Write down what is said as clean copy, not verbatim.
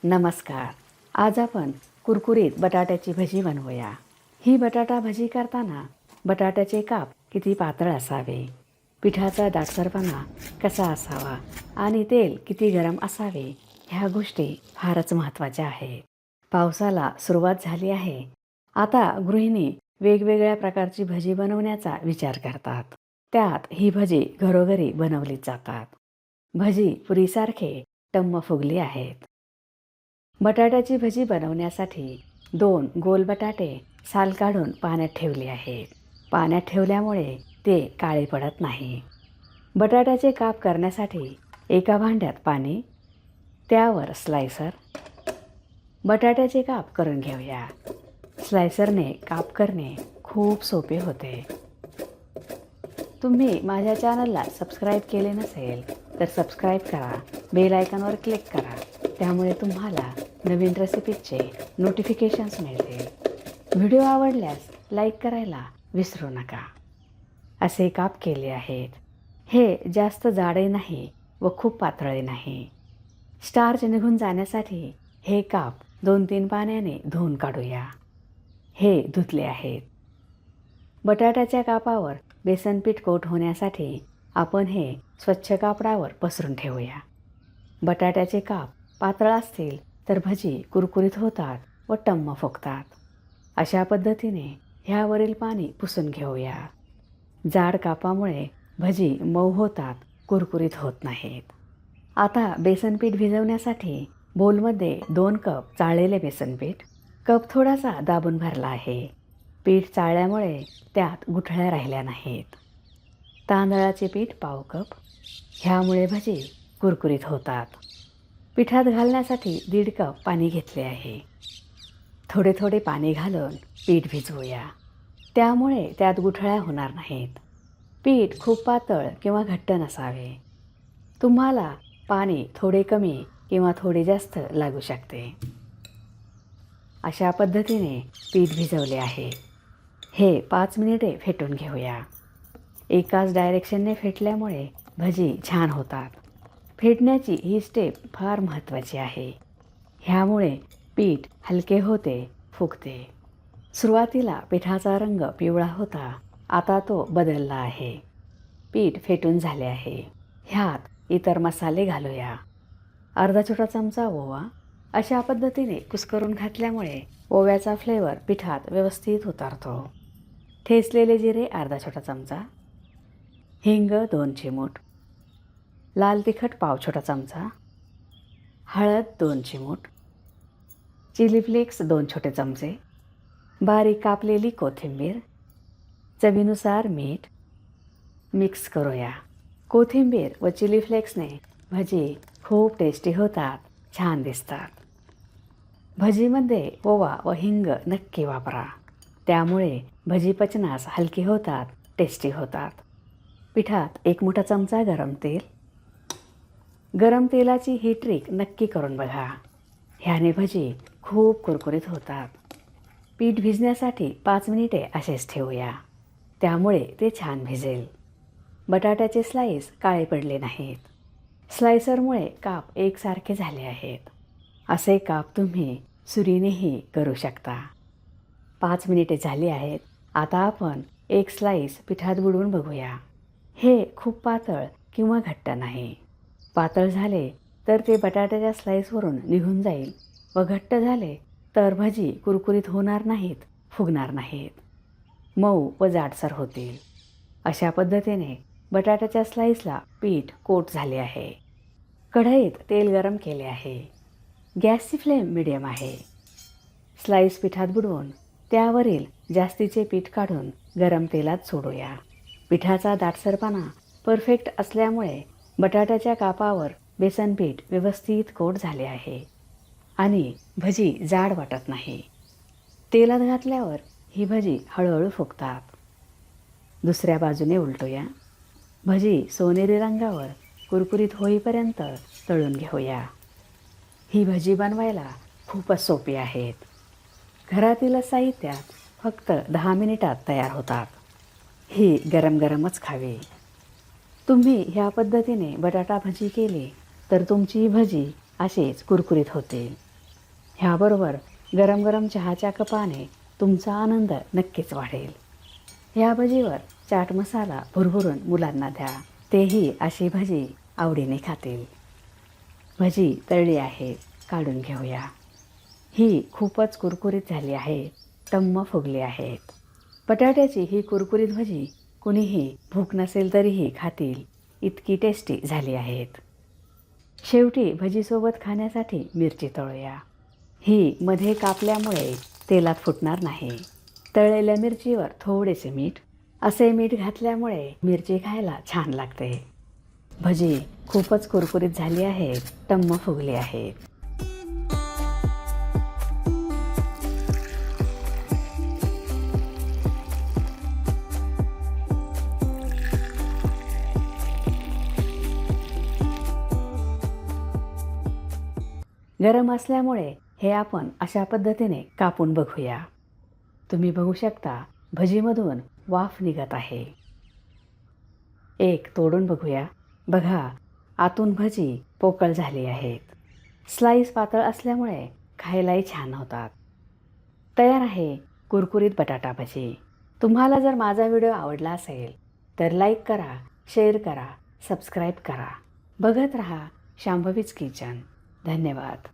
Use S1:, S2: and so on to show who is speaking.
S1: नमस्कार. आज आपण कुरकुरीत बटाट्याची भजी बनवूया. ही बटाटा भजी करताना बटाट्याचे काप किती पातळ असावे, पिठाचा दाटसरपणा कसा असावा आणि तेल किती गरम असावे, ह्या गोष्टी फारच महत्त्वाच्या आहेत. पावसाला सुरुवात झाली आहे. आता गृहिणी वेगवेगळ्या प्रकारची भजी बनवण्याचा विचार करतात. त्यात ही भजी घरोघरी बनवली जातात. भजी पुरीसारखे टम्म फुगली आहेत. बटाट्याची भजी बनवण्यासाठी 2 गोल बटाटे साल काढून पाण्यात ठेवले आहेत. पाण्यात ठेवल्यामुळे ते काळे पडत नाही. बटाट्याचे काप करण्यासाठी एका भांड्यात पाणी, त्यावर स्लायसर. बटाट्याचे काप करून घेऊया. स्लायसरने काप करणे खूप सोपे होते. तुम्ही माझ्या चॅनलला सबस्क्राईब केले नसेल तर सबस्क्राईब करा, बेल आयकॉनवर क्लिक करा. त्यामुळे तुम्हाला नवीन रेसिपीचे नोटिफिकेशन्स मिळतील. व्हिडिओ आवडल्यास लाईक करायला विसरू नका. असे काप केले आहेत. हे जास्त जाडही नाही व खूप पातळही नाही. स्टार्च निघून जाण्यासाठी हे काप 2-3 पाण्याने धुवून काढूया. हे धुतले आहेत. बटाट्याच्या कापावर बेसन पीठ कोट होण्यासाठी आपण हे स्वच्छ कापडावर पसरून ठेवूया. बटाट्याचे काप पातळ असतील तर भजी कुरकुरीत होतात व टम्म फुगतात. अशा पद्धतीने ह्यावरील पाणी पुसून घेऊया. जाड कापामुळे भजी मऊ होतात, कुरकुरीत होत नाहीत. आता बेसन पीठ भिजवण्यासाठी बोलमध्ये 2 कप चाळलेले बेसन पीठ. कप थोडासा दाबून भरला आहे. पीठ चाळल्यामुळे त्यात गुठळ्या राहिल्या नाहीत. तांदळाचे पीठ पाव कप. ह्यामुळे भजी कुरकुरीत होतात. पिठात घालण्यासाठी 1.5 कप पाणी घेतले आहे. थोडे थोडे पाणी घालून पीठ भिजवूया. त्यामुळे त्यात गुठळ्या होणार नाहीत. पीठ खूप पातळ किंवा घट्ट नसावे. तुम्हाला पाणी थोडे कमी किंवा थोडे जास्त लागू शकते. अशा पद्धतीने पीठ भिजवले आहे. हे 5 मिनिटे फेटून घेऊया. एकाच डायरेक्शनने फेटल्यामुळे भजी छान होतात. फेटण्याची ही स्टेप फार महत्त्वाची आहे. ह्यामुळे पीठ हलके होते, फुगते. सुरुवातीला पिठाचा रंग पिवळा होता, आता तो बदलला आहे. पीठ फेटून झाले आहे. ह्यात इतर मसाले घालूया. अर्धा छोटा चमचा ओवा. अशा पद्धतीने कुस्करून घातल्यामुळे ओव्याचा फ्लेवर पिठात व्यवस्थित उतरतो. ठेचलेले जिरे अर्धा छोटा चमचा. हिंग 2 चिमूट. लाल तिखट पाव छोटा चमचा. हळद 2 चिमूट. चिली फ्लेक्स 2 छोटे चमचे. बारीक कापलेली कोथिंबीर. चवीनुसार मीठ. मिक्स करूया. कोथिंबीर व चिली फ्लेक्सने भजी खूप टेस्टी होतात, छान दिसतात. भजीमध्ये ओवा व हिंग नक्की वापरा. त्यामुळे भजी पचनास हलकी होतात, टेस्टी होतात. पिठात 1 मोठा चमचा गरम तेल. गरम तेलाची ही ट्रिक नक्की करून बघा. ह्याने भजी खूप कुरकुरीत होतात. पीठ भिजण्यासाठी 5 मिनिटे असेच ठेवूया. त्यामुळे ते छान भिजेल. बटाट्याचे स्लाईस काळे पडले नाहीत. स्लायसरमुळे काप एकसारखे झाले आहेत. असे काप तुम्ही सुरीनेही करू शकता. 5 मिनिटे झाली आहेत. आता आपण एक स्लाईस पिठात बुडवून बघूया. हे खूप पातळ किंवा घट्ट नाही. पातळ झाले तर ते बटाट्याच्या स्लाईसवरून निघून जाईल व घट्ट झाले तर भजी कुरकुरीत होणार नाहीत, फुगणार नाहीत. मऊ व जाडसर होतील. अशा पद्धतीने बटाट्याच्या स्लाईसला पीठ कोट झाले आहे. कढईत तेल गरम केले आहे. गॅसची फ्लेम मिडियम आहे. स्लाईस पिठात बुडवून त्यावरील जास्तीचे पीठ काढून गरम तेलात सोडूया. पिठाचा दाटसरपणा परफेक्ट असल्यामुळे बटाट्याच्या कापावर बेसन पीठ व्यवस्थित कोट झाले आहे आणि भजी जाड वाटत नाही. तेलात घातल्यावर ही भजी हळूहळू फुगतात. दुसऱ्या बाजूने उलटूया. भजी सोनेरी रंगावर कुरकुरीत होईपर्यंत तळून घेऊया. ही भजी बनवायला खूपच सोपी आहेत. घरातील साहित्यात फक्त 10 मिनिटात तयार होतात. ही गरम गरमच खावी. तुम्ही ह्या पद्धतीने बटाटा भजी केली तर तुमची भजी अशीच कुरकुरीत होते. ह्याबरोबर गरम गरम चहाच्या कपाने तुमचा आनंद नक्कीच वाढेल. ह्या भजीवर चाट मसाला भुरभुरून मुलांना द्या, तेही अशी भजी आवडीने खातील. भजी तळली आहे, काढून घेऊया. ही खूपच कुरकुरीत झाली आहे, टम्म फुगली आहेत. बटाट्याची ही कुरकुरीत भजी कुणीही भूक नसेल तरीही खातील, इतकी टेस्टी झाली आहेत. शेवटी भजीसोबत खाण्यासाठी मिरची तळूया. ही मध्ये कापल्यामुळे तेलात फुटणार नाही. तळलेल्या मिरचीवर थोडेसे मीठ, असे मीठ घातल्यामुळे मिरची खायला छान लागते. भजी खूपच कुरकुरीत झाली आहेत, टम्म फुगली आहेत. गरम असल्यामुळे हे आपण अशा पद्धतीने कापून बघूया. तुम्ही बघू शकता भजीमधून वाफ निघत आहे. एक तोडून बघूया. बघा, आतून भजी पोकळ झाली आहेत. स्लाईस पातळ असल्यामुळे खायलाही छान होतात. तयार आहे कुरकुरीत बटाटा भजी. तुम्हाला जर माझा व्हिडिओ आवडला असेल तर लाईक करा, शेअर करा, सबस्क्राईब करा. बघत रहा शांभवीज किचन. धन्यवाद.